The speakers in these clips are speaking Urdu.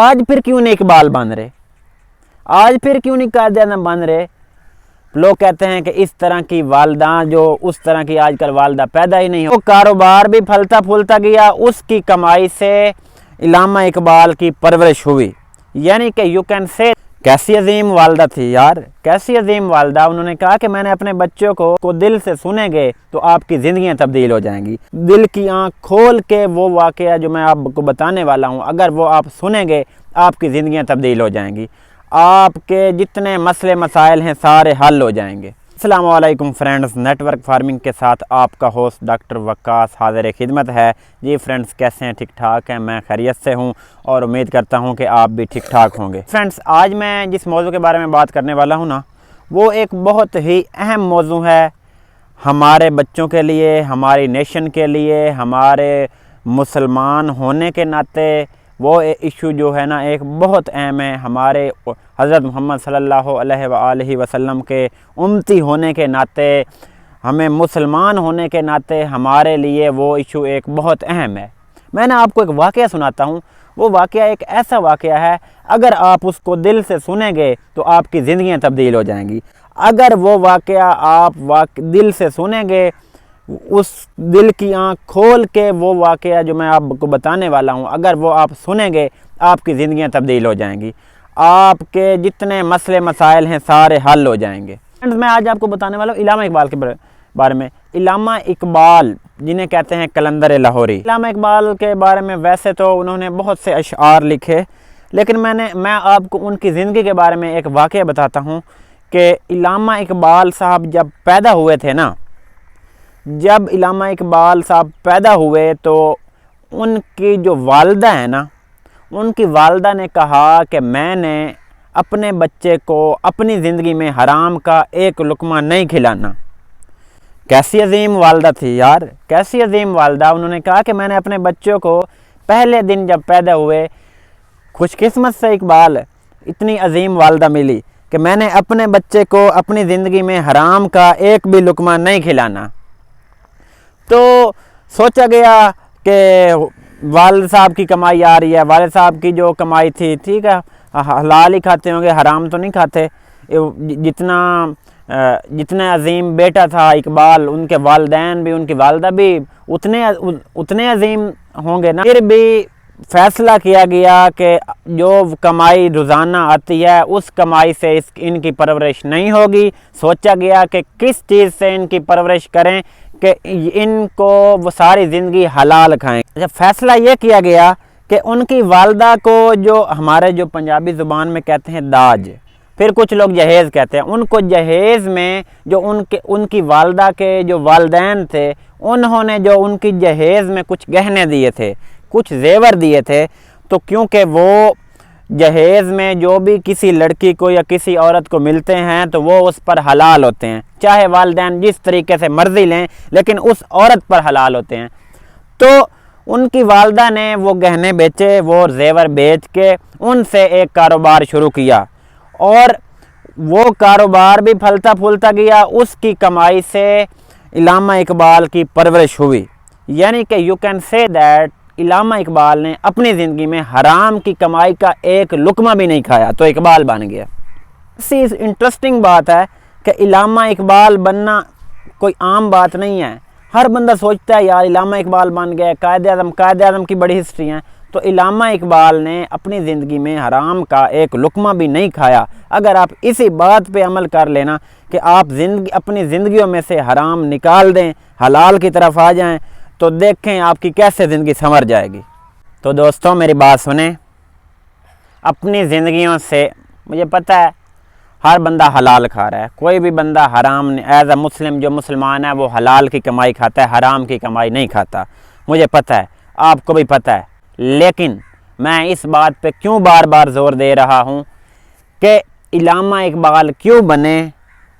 آج پھر کیوں نہیں اقبال بن رہے؟ آج پھر کیوں نہیں قائد اعظم بن رہے؟ لوگ کہتے ہیں کہ اس طرح کی والدہ جو اس طرح کی آج کل والدہ پیدا ہی نہیں ہو، وہ کاروبار بھی پھلتا پھولتا گیا، اس کی کمائی سے علامہ اقبال کی پرورش ہوئی۔ یعنی کہ یو کین سے کیسی عظیم والدہ تھی یار، کیسی عظیم والدہ۔ انہوں نے کہا کہ میں نے اپنے بچوں کو دل سے سنیں گے تو آپ کی زندگیاں تبدیل ہو جائیں گی۔ دل کی آنکھ کھول کے وہ واقعہ جو میں آپ کو بتانے والا ہوں، اگر وہ آپ سنیں گے آپ کی زندگیاں تبدیل ہو جائیں گی، آپ کے جتنے مسئلے مسائل ہیں سارے حل ہو جائیں گے۔ السلام علیکم فرینڈز، نیٹ ورک فارمنگ کے ساتھ آپ کا ہوسٹ ڈاکٹر وقاص حاضر خدمت ہے۔ جی فرینڈز، کیسے ہیں؟ ٹھیک ٹھاک ہیں؟ میں خیریت سے ہوں اور امید کرتا ہوں کہ آپ بھی ٹھیک ٹھاک ہوں گے۔ فرینڈز، آج میں جس موضوع کے بارے میں بات کرنے والا ہوں نا، وہ ایک بہت ہی اہم موضوع ہے ہمارے بچوں کے لیے، ہماری نیشن کے لیے، ہمارے مسلمان ہونے کے ناطے۔ وہ ایشو جو ہے نا ایک بہت اہم ہے، ہمارے حضرت محمد صلی اللہ علیہ وآلہ وسلم کے امتی ہونے کے ناطے، ہمیں مسلمان ہونے کے ناطے ہمارے لیے وہ ایشو ایک بہت اہم ہے۔ میں نے آپ کو ایک واقعہ سناتا ہوں۔ وہ واقعہ ایک ایسا واقعہ ہے، اگر آپ اس کو دل سے سنیں گے تو آپ کی زندگیاں تبدیل ہو جائیں گی۔ اگر وہ واقعہ آپ دل سے سنیں گے، اس دل کی آنکھ کھول کے وہ واقعہ جو میں آپ کو بتانے والا ہوں، اگر وہ آپ سنیں گے آپ کی زندگیاں تبدیل ہو جائیں گی، آپ کے جتنے مسئلے مسائل ہیں سارے حل ہو جائیں گے۔ میں آج آپ کو بتانے والا ہوں علامہ اقبال کے بارے میں۔ علامہ اقبال جنہیں کہتے ہیں قلندر لاہوری۔ علامہ اقبال کے بارے میں ویسے تو انہوں نے بہت سے اشعار لکھے، لیکن میں آپ کو ان کی زندگی کے بارے میں ایک واقعہ بتاتا ہوں کہ علامہ اقبال صاحب جب پیدا ہوئے تھے نا، جب علامہ اقبال صاحب پیدا ہوئے تو ان کی جو والدہ ہے نا، ان کی والدہ نے کہا کہ میں نے اپنے بچے کو اپنی زندگی میں حرام کا ایک لقمہ نہیں کھلانا۔ کیسی عظیم والدہ تھی یار، کیسی عظیم والدہ۔ انہوں نے کہا کہ میں نے اپنے بچوں کو پہلے دن جب پیدا ہوئے، خوش قسمت سے اقبال اتنی عظیم والدہ ملی کہ میں نے اپنے بچے کو اپنی زندگی میں حرام کا ایک بھی لقمہ نہیں کھلانا۔ تو سوچا گیا کہ والد صاحب کی کمائی آ رہی ہے، والد صاحب کی جو کمائی تھی، ٹھیک ہے، حلال ہی کھاتے ہوں گے، حرام تو نہیں کھاتے۔ جتنا عظیم بیٹا تھا اقبال، ان کے والدین بھی، ان کی والدہ بھی اتنے عظیم ہوں گے نا۔ پھر بھی فیصلہ کیا گیا کہ جو کمائی روزانہ آتی ہے اس کمائی سے ان کی پرورش نہیں ہوگی۔ سوچا گیا کہ کس چیز سے ان کی پرورش کریں کہ ان کو وہ ساری زندگی حلال کھائیں۔ جب فیصلہ یہ کیا گیا کہ ان کی والدہ کو، جو ہمارے جو پنجابی زبان میں کہتے ہیں داج، پھر کچھ لوگ جہیز کہتے ہیں، ان کو جہیز میں جو ان کی والدہ کے جو والدین تھے، انہوں نے جو ان کی جہیز میں کچھ گہنے دیے تھے، کچھ زیور دیے تھے، تو کیونکہ وہ جہیز میں جو بھی کسی لڑکی کو یا کسی عورت کو ملتے ہیں تو وہ اس پر حلال ہوتے ہیں، چاہے والدین جس طریقے سے مرضی لیں لیکن اس عورت پر حلال ہوتے ہیں۔ تو ان کی والدہ نے وہ گہنے بیچے، وہ زیور بیچ کے ان سے ایک کاروبار شروع کیا، اور وہ کاروبار بھی پھلتا پھولتا گیا۔ اس کی کمائی سے علامہ اقبال کی پرورش ہوئی۔ یعنی کہ یو کین سے دیٹ علامہ اقبال نے اپنی زندگی میں حرام کی کمائی کا ایک لقمہ بھی نہیں کھایا تو اقبال بن گیا۔ اسی انٹرسٹنگ بات ہے کہ علامہ اقبال بننا کوئی عام بات نہیں ہے۔ ہر بندہ سوچتا ہے یار علامہ اقبال بن گیا، قائد اعظم کی بڑی ہسٹری ہیں، تو علامہ اقبال نے اپنی زندگی میں حرام کا ایک لقمہ بھی نہیں کھایا۔ اگر آپ اسی بات پہ عمل کر لینا کہ آپ اپنی زندگیوں میں سے حرام نکال دیں، حلال کی طرف آ جائیں، تو دیکھیں آپ کی کیسے زندگی سنور جائے گی۔ تو دوستوں میری بات سنیں، اپنی زندگیوں سے، مجھے پتہ ہے ہر بندہ حلال کھا رہا ہے، کوئی بھی بندہ حرام ایز اے مسلم جو مسلمان ہے وہ حلال کی کمائی کھاتا ہے، حرام کی کمائی نہیں کھاتا، مجھے پتہ ہے، آپ کو بھی پتہ ہے۔ لیکن میں اس بات پہ کیوں بار بار زور دے رہا ہوں کہ علامہ اقبال کیوں بنے؟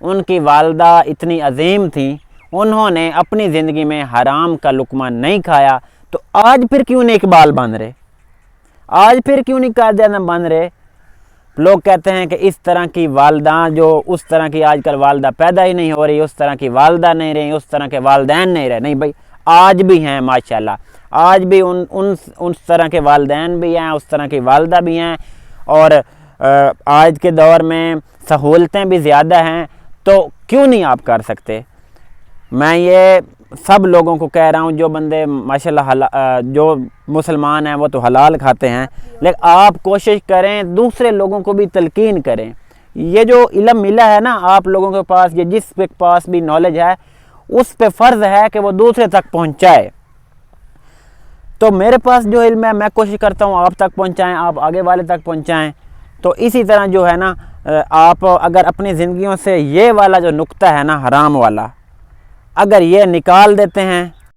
ان کی والدہ اتنی عظیم تھیں، انہوں نے اپنی زندگی میں حرام کا لقمہ نہیں کھایا، تو آج پھر کیوں نہیں اقبال بن رہے؟ آج پھر کیوں نہیں قائد اعظم بن رہے؟ لوگ کہتے ہیں کہ اس طرح کی والدہ جو اس طرح کی آج کل والدہ پیدا ہی نہیں ہو رہی، اس طرح کی والدہ نہیں رہی، اس طرح کے والدین نہیں رہے۔ نہیں بھائی، آج بھی ہیں ماشاءاللہ، آج بھی ان طرح کے والدین بھی ہیں، اس طرح کی والدہ بھی ہیں، اور آج کے دور میں سہولتیں بھی زیادہ ہیں، تو کیوں نہیں آپ کر سکتے؟ میں یہ سب لوگوں کو کہہ رہا ہوں، جو بندے ماشاءاللہ جو مسلمان ہیں وہ تو حلال کھاتے ہیں، لیکن آپ کوشش کریں دوسرے لوگوں کو بھی تلقین کریں۔ یہ جو علم ملا ہے نا آپ لوگوں کے پاس، یہ جس کے پاس بھی نالج ہے اس پہ فرض ہے کہ وہ دوسرے تک پہنچائے۔ تو میرے پاس جو علم ہے میں کوشش کرتا ہوں آپ تک پہنچائیں، آپ آگے والے تک پہنچائیں۔ تو اسی طرح جو ہے نا آپ اگر اپنی زندگیوں سے یہ والا جو نقطہ ہے نا حرام والا، اگر یہ نکال دیتے ہیں